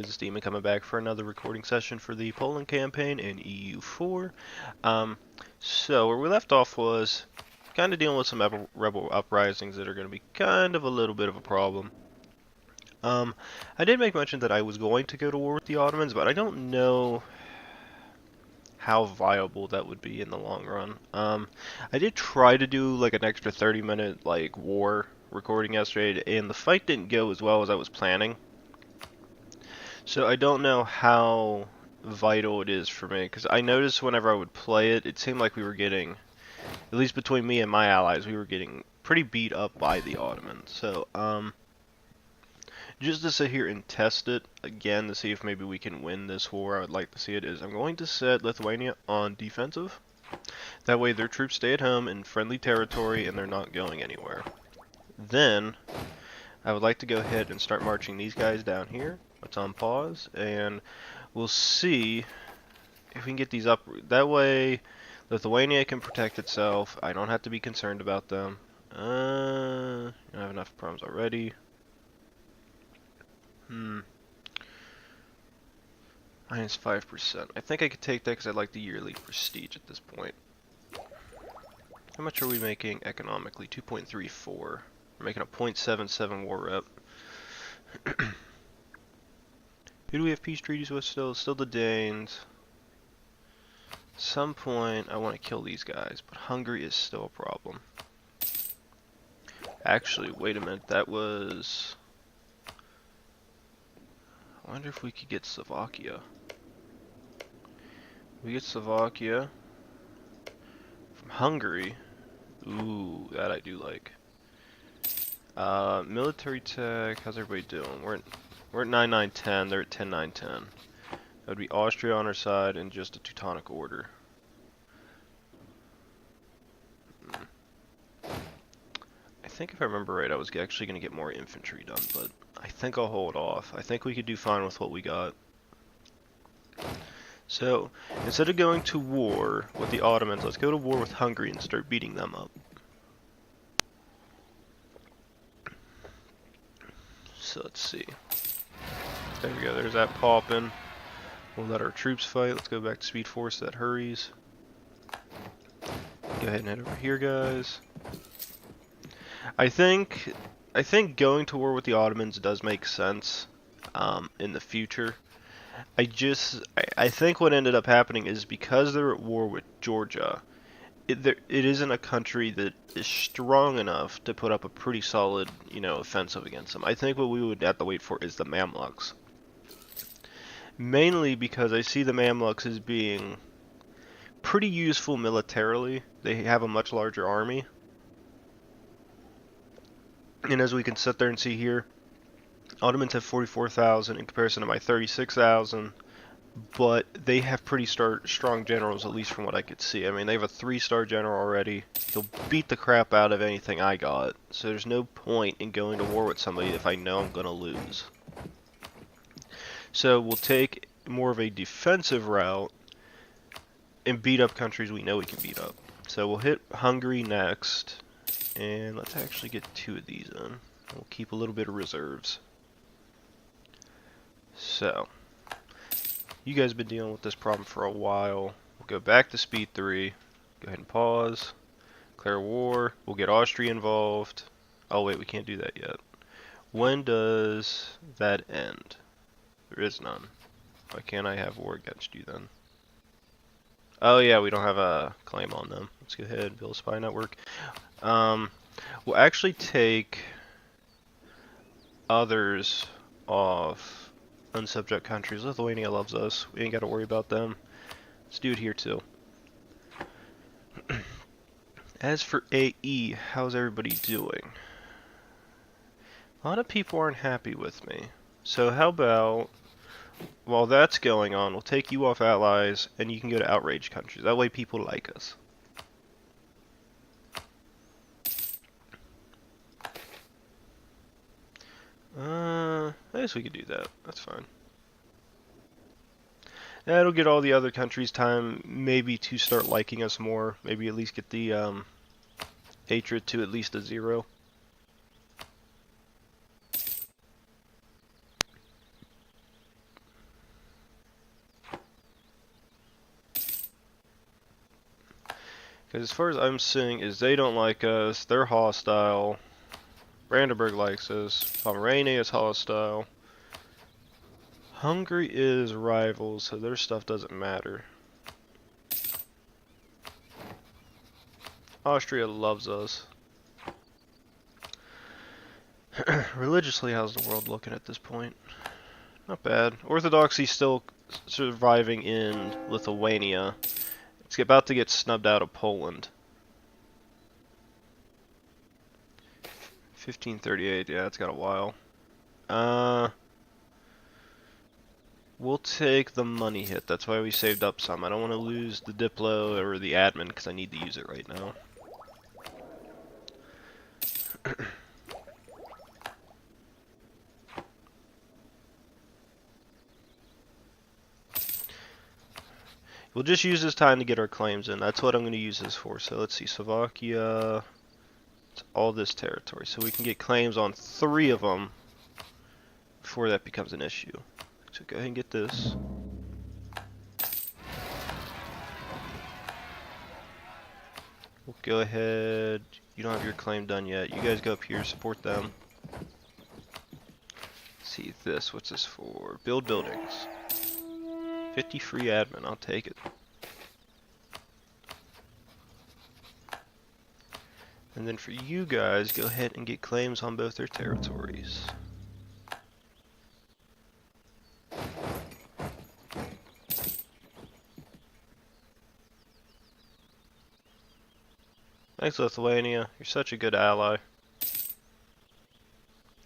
It's Demon coming back for another recording session for the Poland campaign in EU4. So where we left off was kind of dealing with some rebel uprisings that are going to be kind of a little bit of a problem. I did make mention that I was going to go to war with the Ottomans, but I don't know how viable that would be in the long run. I did try to do like an extra 30-minute like war recording yesterday, and the fight didn't go as well as I was planning. So I don't know how vital it is for me, because I noticed whenever I would play it, it seemed like we were getting, at least between me and my allies, we were getting pretty beat up by the Ottomans. So, just to sit here and test it again to see if maybe we can win this war, I would like to see it, is I'm going to set Lithuania on defensive. That way their troops stay at home in friendly territory and they're not going anywhere. Then, I would like to go ahead and start marching these guys down here. Let's on pause, and we'll see if we can get these up. That way, Lithuania can protect itself. I don't have to be concerned about them. I have enough problems already. Minus 5%. I think I could take that because I like the yearly prestige at this point. How much are we making economically? 2.34. We're making a 0.77 war rep. Who do we have peace treaties with still? Still the Danes. At some point, I want to kill these guys, but Hungary is still a problem. Actually, wait a minute, that was... I wonder if we could get Slovakia. We get Slovakia from Hungary. Ooh, that I do like. Military tech, how's everybody doing? We're at 9-9-10, they're at 10-9-10. That would be Austria on our side and just a Teutonic Order. I think if I remember right, I was actually going to get more infantry done, but I think I'll hold off. I think we could do fine with what we got. So, instead of going to war with the Ottomans, let's go to war with Hungary and start beating them up. So let's see. There we go, there's that popping. We'll let our troops fight. Let's go back to Speed Force that hurries. Go ahead and head over here, guys. I think going to war with the Ottomans does make sense in the future. I think what ended up happening is because they're at war with Georgia, it isn't a country that is strong enough to put up a pretty solid, offensive against them. I think what we would have to wait for is the Mamluks. Mainly because I see the Mamluks as being pretty useful militarily. They have a much larger army. And as we can sit there and see here, Ottomans have 44,000 in comparison to my 36,000, but they have pretty strong generals, at least from what I could see. I mean, they have a 3-star general already. He'll beat the crap out of anything I got, so there's no point in going to war with somebody if I know I'm going to lose. So we'll take more of a defensive route and beat up countries we know we can beat up. So we'll hit Hungary next, and let's actually get 2 of these in. We'll keep a little bit of reserves. So, you guys have been dealing with this problem for a while. We'll go back to speed 3. Go ahead and pause. Declare war. We'll get Austria involved. Oh wait, we can't do that yet. When does that end? There is none. Why can't I have war against you then? Oh yeah, we don't have a claim on them. Let's go ahead and build a spy network. We'll actually take others off unsubject countries. Lithuania loves us. We ain't got to worry about them. Let's do it here too. As for AE, how's everybody doing? A lot of people aren't happy with me. So how about, while that's going on, we'll take you off allies and you can go to outrage countries. That way people like us. I guess we could do that. That's fine. That'll get all the other countries time, maybe to start liking us more. Maybe at least get the hatred to at least a 0. Because as far as I'm seeing is they don't like us, they're hostile. Brandenburg likes us, Pomerania is hostile. Hungary is rivals, so their stuff doesn't matter. Austria loves us. Religiously, how's the world looking at this point? Not bad. Orthodoxy still surviving in Lithuania. It's about to get snubbed out of Poland. 1538, yeah, it's got a while. We'll take the money hit. That's why we saved up some. I don't want to lose the Diplo or the admin because I need to use it right now. We'll just use this time to get our claims in. That's what I'm going to use this for. So let's see, Slovakia, it's all this territory. So we can get claims on 3 of them before that becomes an issue. So go ahead and get this. We'll go ahead. You don't have your claim done yet. You guys go up here, support them. Let's see this. What's this for? Build buildings. 50 free admin. I'll take it. And then for you guys, go ahead and get claims on both their territories. Thanks, Lithuania. You're such a good ally.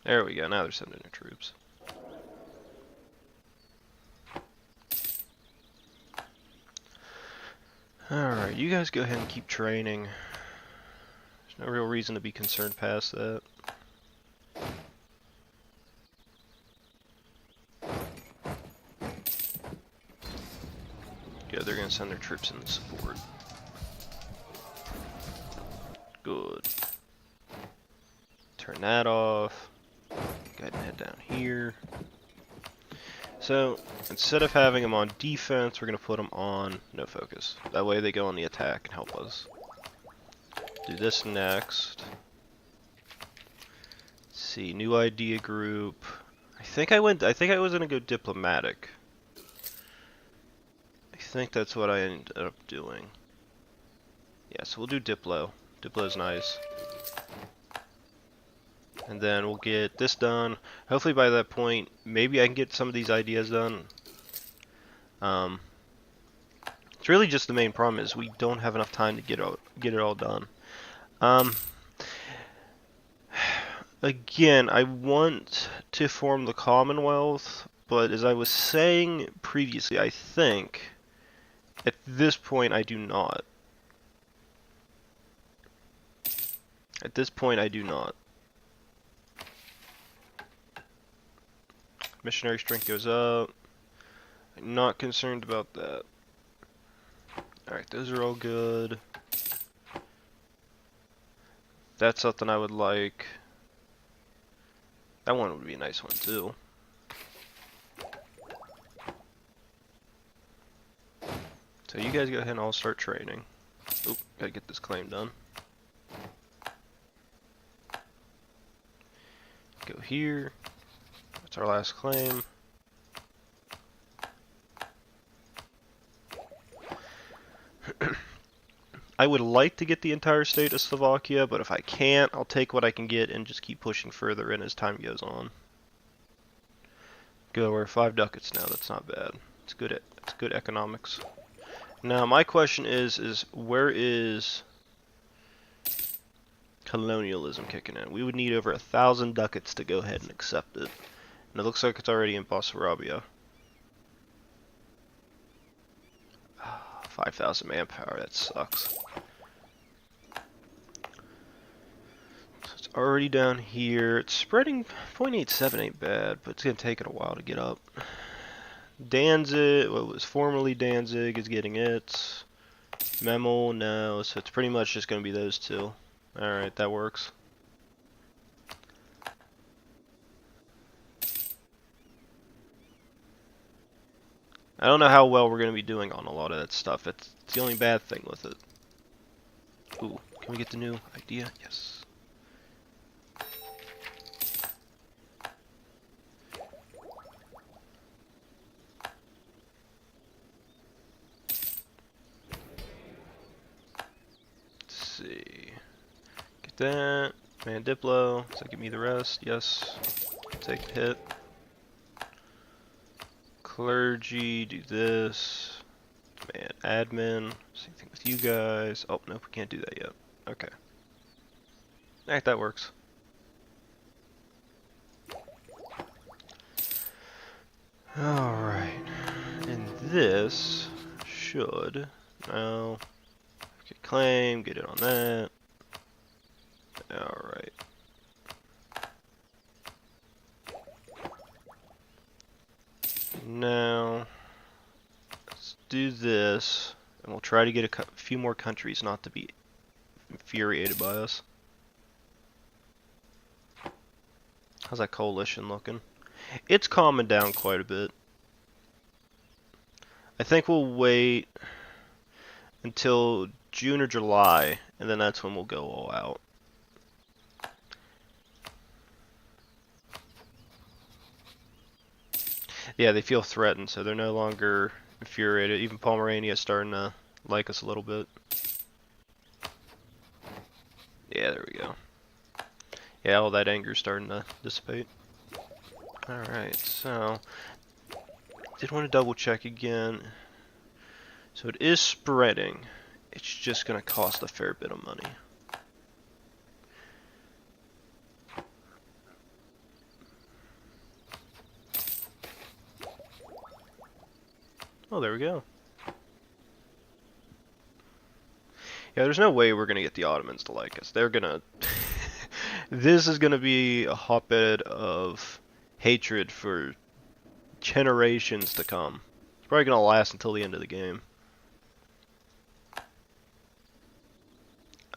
There we go. Now they're sending their troops. Alright, you guys go ahead and keep training. There's no real reason to be concerned past that. Yeah, they're going to send their troops in to support. Good. Turn that off. Go ahead and head down here. So, instead of having them on defense, we're going to put them on no focus. That way they go on the attack and help us. Do this next. Let's see, new idea group. I think I was going to go diplomatic. I think that's what I ended up doing. Yeah, so we'll do Diplo. Diplo's nice. And then we'll get this done. Hopefully by that point, maybe I can get some of these ideas done. It's really just the main problem is we don't have enough time to get it all done. Again, I want to form the Commonwealth, but as I was saying previously, I think at this point I do not. At this point I do not. Missionary strength goes up. I'm not concerned about that. Alright, those are all good. That's something I would like. That one would be a nice one too. So you guys go ahead and I'll start training. Oop, gotta get this claim done. Go here. That's our last claim. I would like to get the entire state of Slovakia, but if I can't, I'll take what I can get and just keep pushing further in as time goes on. Good, we're 5 ducats now. That's not bad. It's good economics. Now my question is where is colonialism kicking in? We would need over 1,000 ducats to go ahead and accept it. And it looks like it's already in Bessarabia. 5,000 manpower, that sucks. So it's already down here. It's spreading. 0.87 ain't bad, but it's going to take it a while to get up. Danzig, what was formerly Danzig, is getting it. Memel, no. So it's pretty much just going to be those two. Alright, that works. I don't know how well we're going to be doing on a lot of that stuff. It's the only bad thing with it. Ooh, can we get the new idea? Yes. Let's see. Get that. Man Diplo. Does that give me the rest? Yes. Take the hit. Clergy, do this. Man, admin. Same thing with you guys. Oh, nope, we can't do that yet. Okay. Alright, that works. Alright. And this should now okay, claim, get it on that. Alright. Now let's do this, and we'll try to get a few more countries not to be infuriated by us. How's that coalition looking? It's calming down quite a bit. I think we'll wait until June or July, and then that's when we'll go all out. Yeah, they feel threatened, so they're no longer infuriated. Even Pomerania is starting to like us a little bit. Yeah, there we go. Yeah, all that anger is starting to dissipate. Alright, so did want to double check again. So it is spreading. It's just going to cost a fair bit of money. Oh, there we go. Yeah, there's no way we're going to get the Ottomans to like us. They're going to... This is going to be a hotbed of hatred for generations to come. It's probably going to last until the end of the game.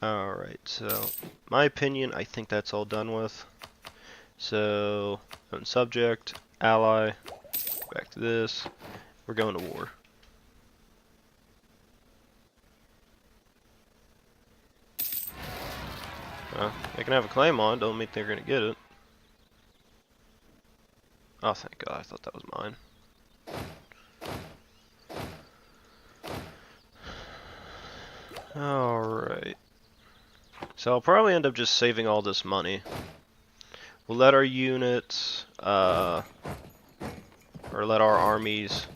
Alright, so my opinion, I think that's all done with. So, own subject, ally, back to this. We're going to war. They can have a claim on, don't mean they're going to get it. Oh, thank God, I thought that was mine. Alright. So I'll probably end up just saving all this money. We'll let our units, or let our armies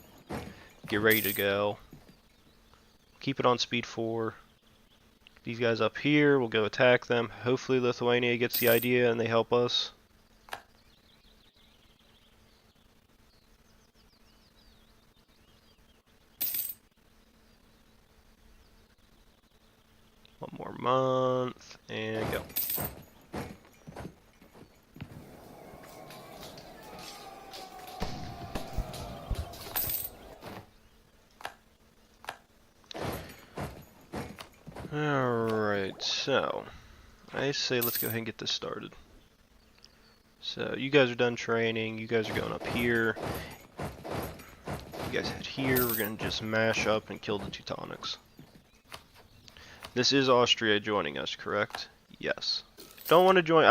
get ready to go. Keep it on speed 4. These guys up here, we'll go attack them. Hopefully Lithuania gets the idea and they help us. One more month, and go. Alright, so I say let's go ahead and get this started. So you guys are done training, you guys are going up here. You guys head here, we're gonna just mash up and kill the Teutonics. This is Austria joining us, correct? Yes. Don't want to join,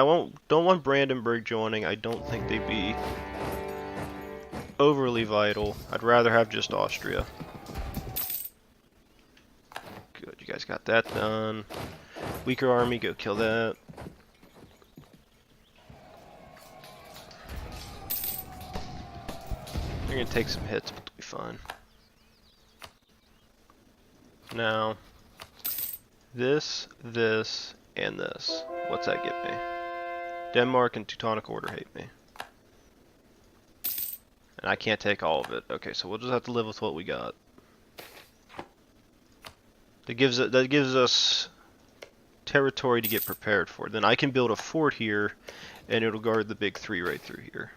don't want Brandenburg joining, I don't think they'd be overly vital. I'd rather have just Austria. Good, you guys got that done. Weaker army, go kill that. You're gonna take some hits, but they'll be fine. Now, this, and this. What's that get me? Denmark and Teutonic Order hate me. And I can't take all of it. Okay, so we'll just have to live with what we got. That gives us territory to get prepared for. Then I can build a fort here, and it'll guard the big 3 right through here.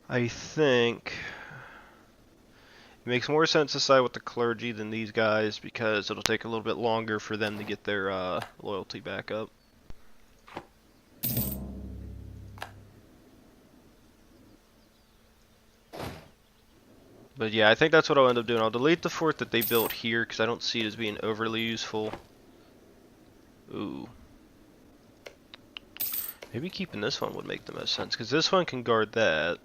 I think it makes more sense to side with the clergy than these guys because it'll take a little bit longer for them to get their loyalty back up. But yeah, I think that's what I'll end up doing. I'll delete the fort that they built here because I don't see it as being overly useful. Ooh. Maybe keeping this one would make the most sense because this one can guard that.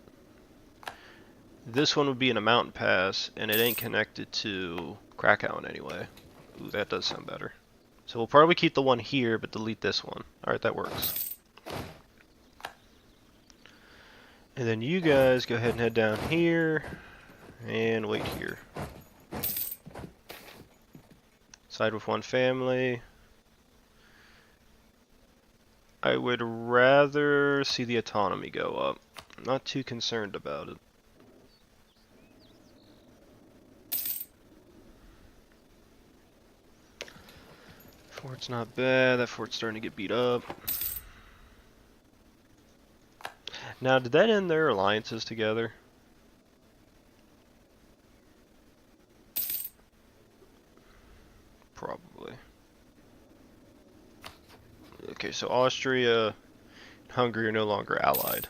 This one would be in a mountain pass and it ain't connected to Krakow in any way. Ooh, that does sound better. So we'll probably keep the one here but delete this one. Alright, that works. And then you guys go ahead and head down here and wait here. Side with one family. I would rather see the autonomy go up. I'm not too concerned about it. Fort's not bad. That fort's starting to get beat up. Now, did that end their alliances together? Probably. Okay, so Austria and Hungary are no longer allied.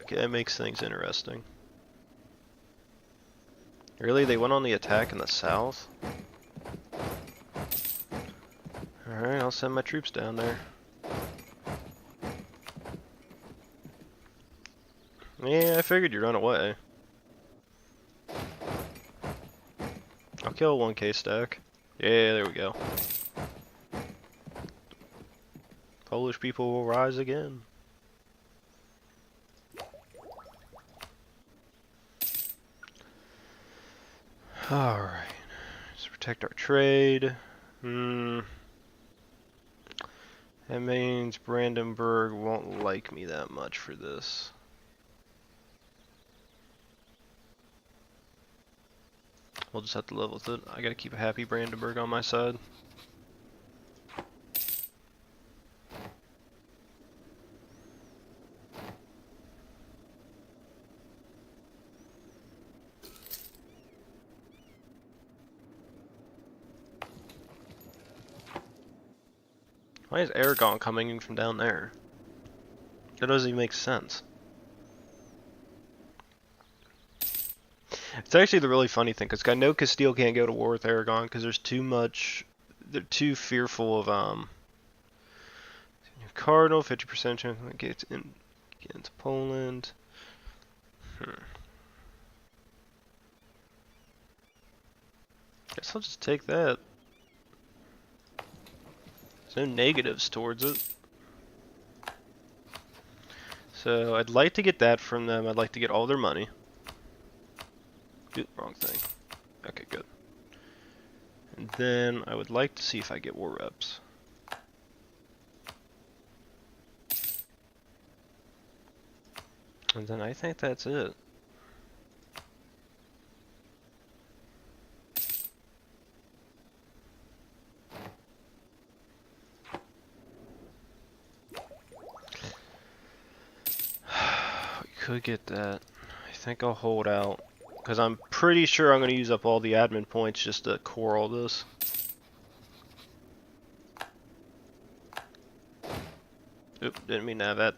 Okay, that makes things interesting. Really? They went on the attack in the south? Alright, I'll send my troops down there. Yeah, I figured you'd run away. I'll kill 1k stack. Yeah, there we go. Polish people will rise again. Alright. Let's protect our trade. That means Brandenburg won't like me that much for this. We'll just have to live with it. I gotta keep a happy Brandenburg on my side. Why is Aragon coming in from down there? That doesn't even make sense. It's actually the really funny thing, because I know Castile can't go to war with Aragon because there's too much. They're too fearful of Cardinal, 50% chance against Poland. Guess I'll just take that. There's no negatives towards it. So I'd like to get that from them. I'd like to get all their money. Oop, wrong thing. Okay, good. And then I would like to see if I get war reps. And then I think that's it. We could get that. I think I'll hold out. Because I'm pretty sure I'm going to use up all the admin points just to core all this. Oop, didn't mean to have that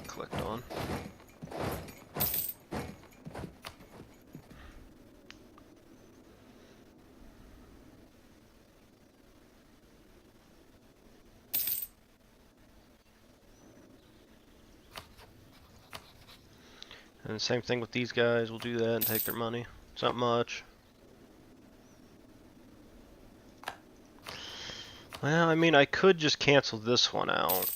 clicked on. And same thing with these guys, we'll do that and take their money. It's not much. Well, I mean, I could just cancel this one out.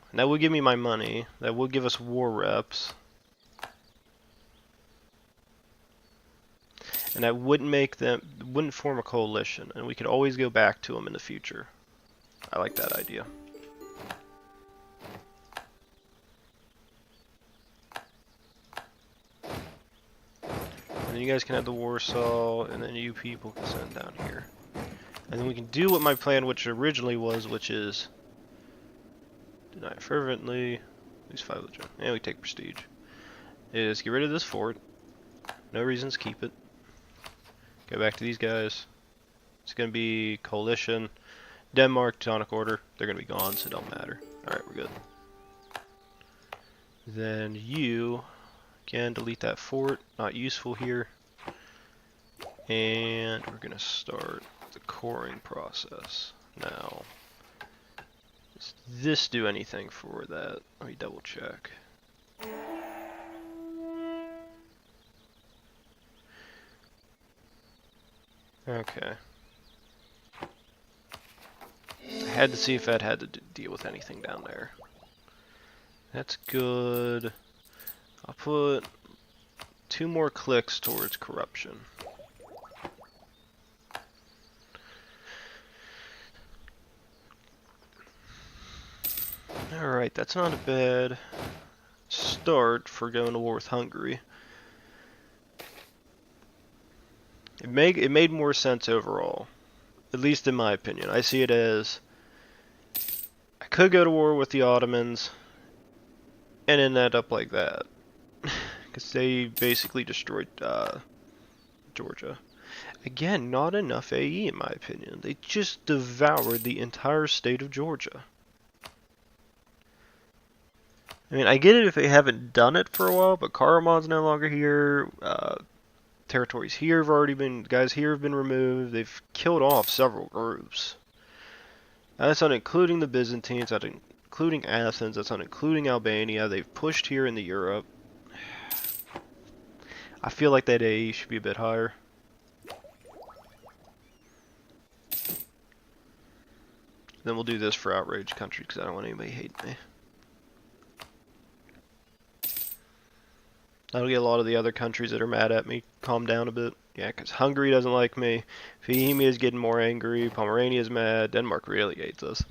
And that would give me my money. That would give us war reps. And that wouldn't make them, wouldn't form a coalition. And we could always go back to them in the future. I like that idea. And then you guys can have the Warsaw, and then you people can send down here. And then we can do what my plan, which originally was, which is deny fervently, lose 5 legend, and we take prestige. Is get rid of this fort. No reasons, keep it. Go back to these guys. It's gonna be coalition. Denmark, Teutonic Order, they're gonna be gone, so it don't matter. Alright, we're good. Then you can delete that fort, not useful here. And we're gonna start the coring process. Now, does this do anything for that? Let me double check. Okay. I had to see if that had to deal with anything down there. That's good. I'll put 2 more clicks towards corruption. Alright, that's not a bad start for going to war with Hungary. It made more sense overall, at least in my opinion. I see it as I could go to war with the Ottomans and end up like that, because they basically destroyed Georgia. Again, not enough AE in my opinion. They just devoured the entire state of Georgia. I mean, I get it if they haven't done it for a while, but Karaman's no longer here. Territories here have already been, guys here have been removed. They've killed off several groups. That's not including the Byzantines, that's not including Athens, that's not including Albania. They've pushed here into Europe. I feel like that AE should be a bit higher. Then we'll do this for outraged countries because I don't want anybody hating me. That'll get a lot of the other countries that are mad at me calm down a bit. Yeah, because Hungary doesn't like me. Bohemia is getting more angry. Pomerania is mad. Denmark really hates us.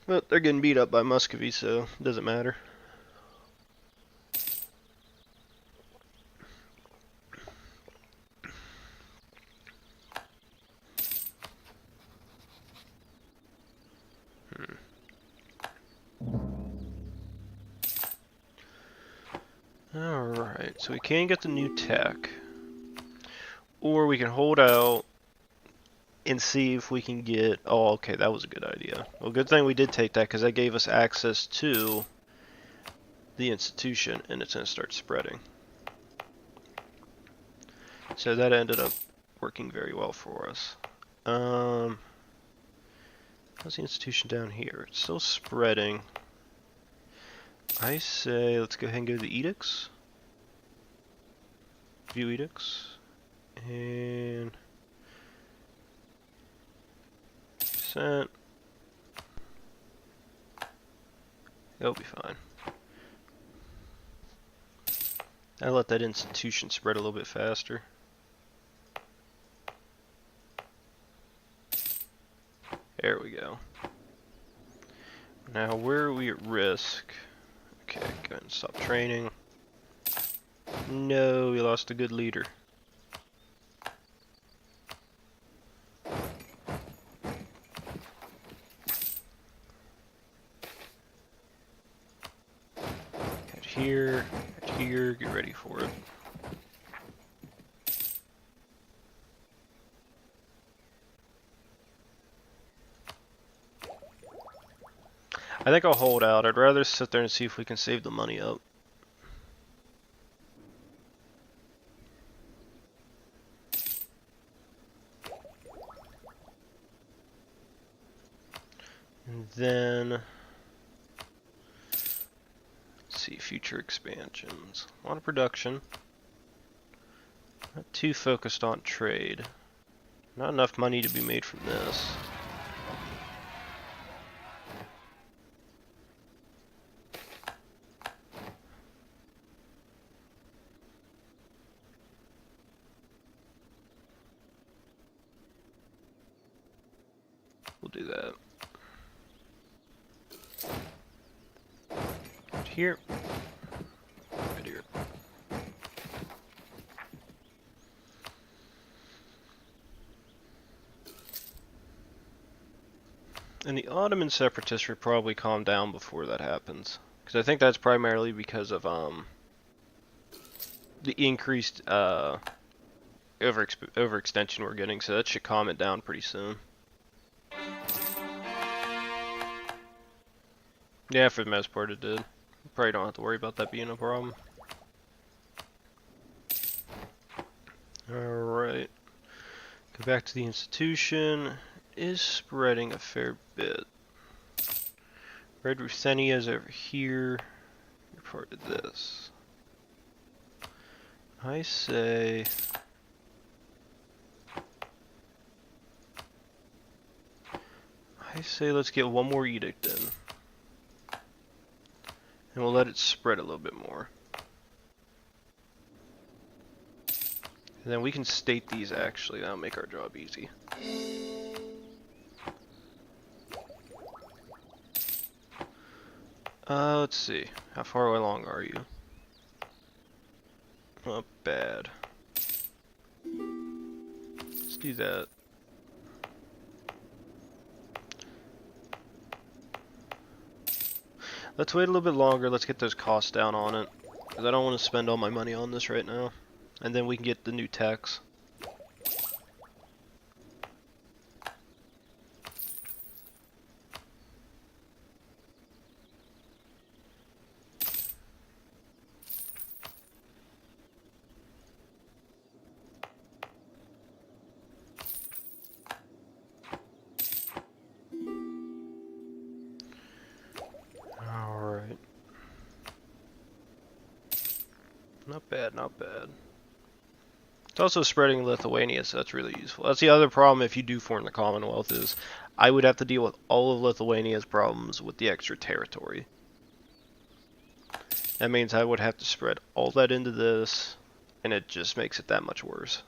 But they're getting beat up by Muscovy, so it doesn't matter. Alright, so we can get the new tech. Or we can hold out and see if we can get... Oh, okay, that was a good idea. Well, good thing we did take that, because that gave us access to the institution, and it's going to start spreading. So that ended up working very well for us. How's the institution down here? It's still spreading. I say let's go ahead and go to the edicts. View edicts. And sent. It'll be fine. I'll let that institution spread a little bit faster. There we go. Now where are we at risk? Okay, go ahead and stop training. No, we lost a good leader. Head here, get ready for it. I think I'll hold out. I'd rather sit there and see if we can save the money up. And then, let's see, future expansions. A lot of production. Not too focused on trade. Not enough money to be made from this. We'll do that. Right here. Right here. And the Ottoman separatists will probably calm down before that happens. Because I think that's primarily because of the increased overextension we're getting, so that should calm it down pretty soon. Yeah, for the most part it did. Probably don't have to worry about that being a problem. Alright. Go back to the institution. Is spreading a fair bit. Red Ruthenia is over here. You're part of this. I say let's get one more edict in. And we'll let it spread a little bit more. And then we can state these actually, that'll make our job easy. Let's see. How far along are you? Not bad. Let's do that. Let's wait a little bit longer. Let's get those costs down on it. Because I don't want to spend all my money on this right now. And then we can get the new tax. Alright. Not bad, not bad. It's also spreading Lithuania, so that's really useful. That's the other problem if you do form the Commonwealth is I would have to deal with all of Lithuania's problems with the extra territory. That means I would have to spread all that into this, and it just makes it that much worse.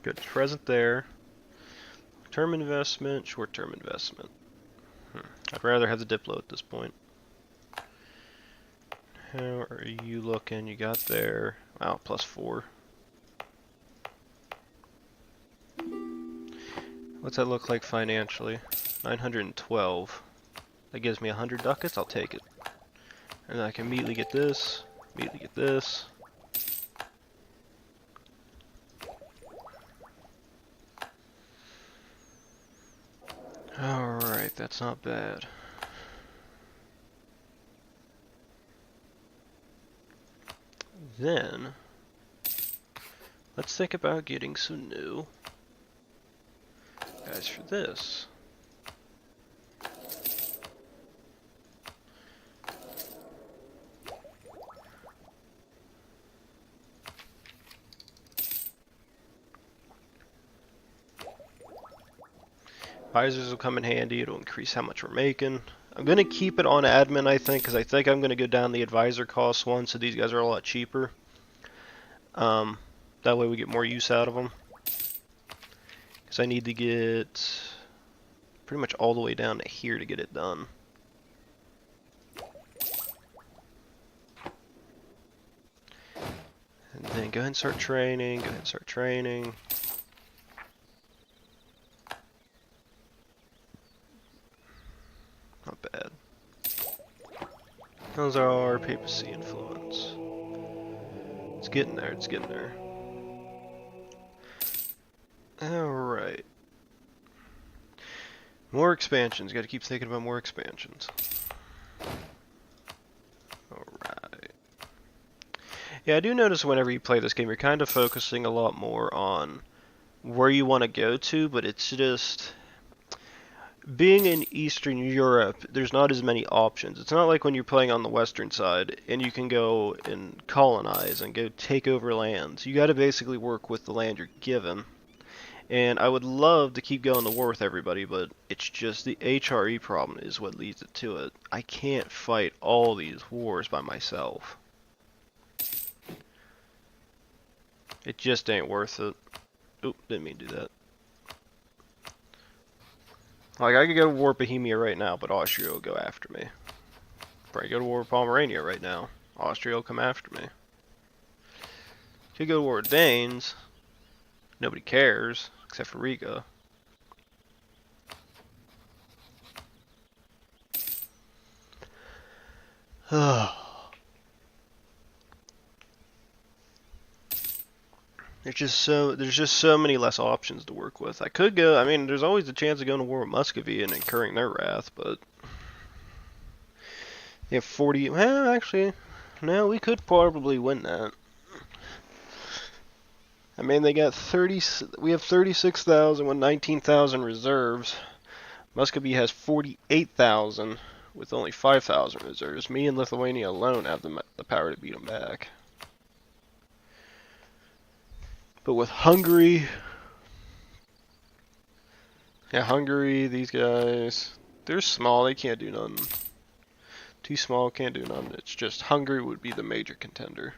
Good, present there. Term investment, short-term investment. I'd rather have the Diplo at this point. How are you looking? You got there. Wow, +4. What's that look like financially? 912. That gives me 100 ducats, I'll take it. And then I can immediately get this, immediately get this. Alright, that's not bad. Then, let's think about getting some new guys for this. Advisors will come in handy, it'll increase how much we're making. I'm going to keep it on admin, I think, because I think I'm going to go down the advisor cost one, so these guys are a lot cheaper. That way we get more use out of them. Because I need to get pretty much all the way down to here to get it done. And then go ahead and start training, go ahead and start training. Not bad. Those are our papacy influence. It's getting there, it's getting there. Alright. More expansions, gotta keep thinking about more expansions. Alright. Yeah, I do notice whenever you play this game, you're kind of focusing a lot more on where you want to go to, but it's just... Being in Eastern Europe, there's not as many options. It's not like when you're playing on the Western side and you can go and colonize and go take over lands. You got to basically work with the land you're given. And I would love to keep going to war with everybody, but it's just the HRE problem is what leads it to it. I can't fight all these wars by myself. It just ain't worth it. Oop, didn't mean to do that. Like, I could go to war with Bohemia right now, but Austria will go after me. Probably go to war with Pomerania right now. Austria will come after me. Could go to war with Danes. Nobody cares, except for Riga. There's just so many less options to work with. I could go, I mean, there's always a chance of going to war with Muscovy and incurring their wrath, but they have 40, well, actually, No, we could probably win that. I mean, they got 30. We have 36,000 with 19,000 reserves. Muscovy has 48,000 with only 5,000 reserves. Me and Lithuania alone have the power to beat them back. But with Hungary, yeah, Hungary, these guys, they're small. They can't do nothing. Too small, can't do nothing. It's just Hungary would be the major contender.